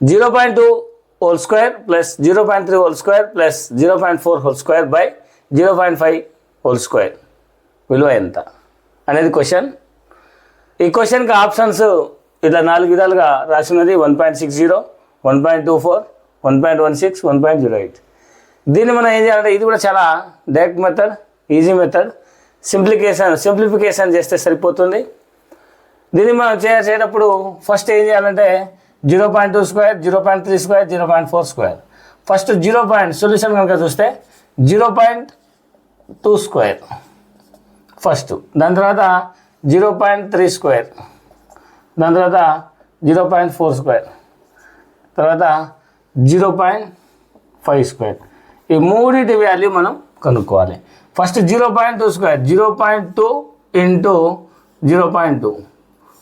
0.2 whole square plus 0.3 whole square plus 0.4 whole square by 0.5 whole square విలువ ఎంత అనేది question. ఈ క్వశ్చన్కి ఆప్షన్స్ ఇట్లా 4 విధాలుగా రాసినది. 1.60, 1.24, 1.16, 1.08. దీన్ని మనం ఏం చేయాలంటే ఇది కూడా చాలా direct method, easy method. Simplification చేస్తే సరిపోతుంది. దీన్ని మనం చేసేటప్పుడు ఫస్ట్ ఏం చేయాలంటే 0.2 square, 0.3 square, 0.4 square. First solution కనుక చూస్తే 0.2 స్క్వేర్ ఫస్ట్, దాని తర్వాత 0.3 స్క్వేర్, దాని తర్వాత 0.4 స్క్వేర్, తర్వాత 0.5 స్క్వేర్. ఈ మూడింటి వాల్యూ మనం కనుక్కోవాలి. ఫస్ట్ 0.2 స్క్వేర్, 0.2 ఇంటూ 0.2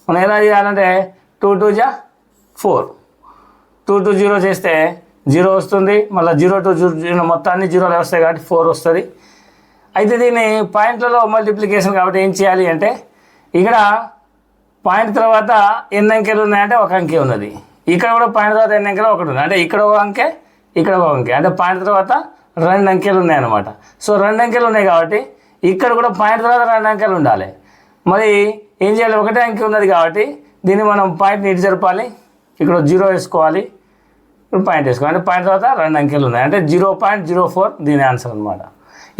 మనం ఎలా చేయాలంటే 2 2 జా 4, 2 2 0 చేస్తే 0 వస్తుంది. మళ్ళీ 0 2 0 మొత్తాన్ని 0 వస్తాయి కాబట్టి 4 వస్తుంది. అయితే దీన్ని పాయింట్లలో మల్టిప్లికేషన్ కాబట్టి ఏం చేయాలి అంటే ఇక్కడ పాయింట్ తర్వాత ఎన్ని అంకెలు ఉన్నాయంటే ఒక అంకె ఉన్నది, ఇక్కడ కూడా పాయింట్ తర్వాత ఎన్ని అంకెలు ఒకటి ఉంది, అంటే ఇక్కడ ఒక అంకె ఇక్కడ ఒక అంకె, అంటే పాయింట్ తర్వాత 2 అంకెలు ఉన్నాయన్నమాట. సో 2 అంకెలు ఉన్నాయి కాబట్టి ఇక్కడ కూడా పాయింట్ తర్వాత 2 అంకెలు ఉండాలి. మరి ఏం చేయాలి, ఒకటే అంకె ఉన్నది కాబట్టి దీన్ని మనం పాయింట్ని ఇటు జరపాలి, ఇక్కడ 0 వేసుకోవాలి, ఇప్పుడు పాయింట్ వేసుకోవాలి, అంటే పాయింట్ తర్వాత 2 అంకెలు ఉన్నాయి, అంటే 0.04 దీని ఆన్సర్ అనమాట.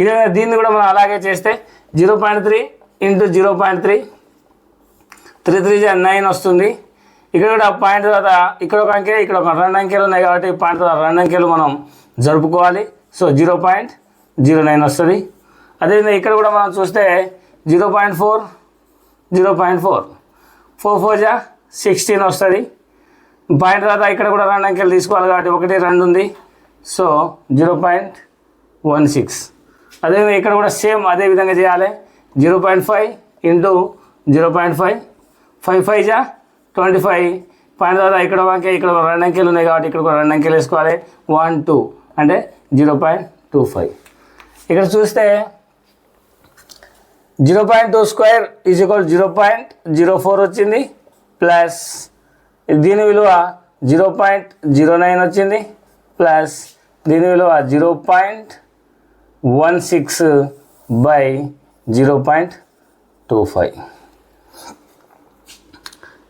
ఇదే దీన్ని కూడా మనం అలాగే చేస్తే 0.3 ఇంటూ 0.3, 3 3 9 వస్తుంది. ఇక్కడ కూడా పాయింట్ తర్వాత ఇక్కడ ఒక అంకె ఇక్కడ ఒక 2 అంకెలు ఉన్నాయి కాబట్టి పాయింట్ తర్వాత 2 అంకెలు మనం జరుపుకోవాలి. సో 0.09 వస్తుంది. అదేవిధంగా ఇక్కడ కూడా మనం చూస్తే 0.4, 0.4, 4 4 జా 16 వస్తుంది. పాయింట్ తర్వాత ఇక్కడ కూడా 2 అంకెలు తీసుకోవాలి కాబట్టి 1 2 ఉంది, సో 0.16. అదేవిధంగా ఇక్కడ కూడా సేమ్ అదే విధంగా చేయాలి. 0.5 ఇంటూ 0.5, 5 5 జా 25. పాయింట్ తర్వాత ఇక్కడ ఒక అంకె ఇక్కడ 2 అంకెలు ఉన్నాయి కాబట్టి ఇక్కడ కూడా 2 అంకెలు వేసుకోవాలి. 1 2 అంటే 0.25. ఇక్కడ చూస్తే 0.2 స్క్వేర్ ఈజ్ ఈక్వల్ 0.04 వచ్చింది, ప్లస్ దీని విలువ 0.09 వచ్చింది, ప్లస్ దీని విలువ 0.16 బై 0.25.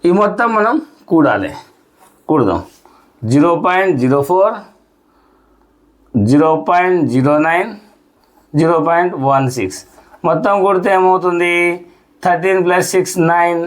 ఈ మొత్తం మనం కూడాలి. 0.04, 0.09, 0.16 మొత్తం కూడితే ఏమవుతుంది 13 + 6 9,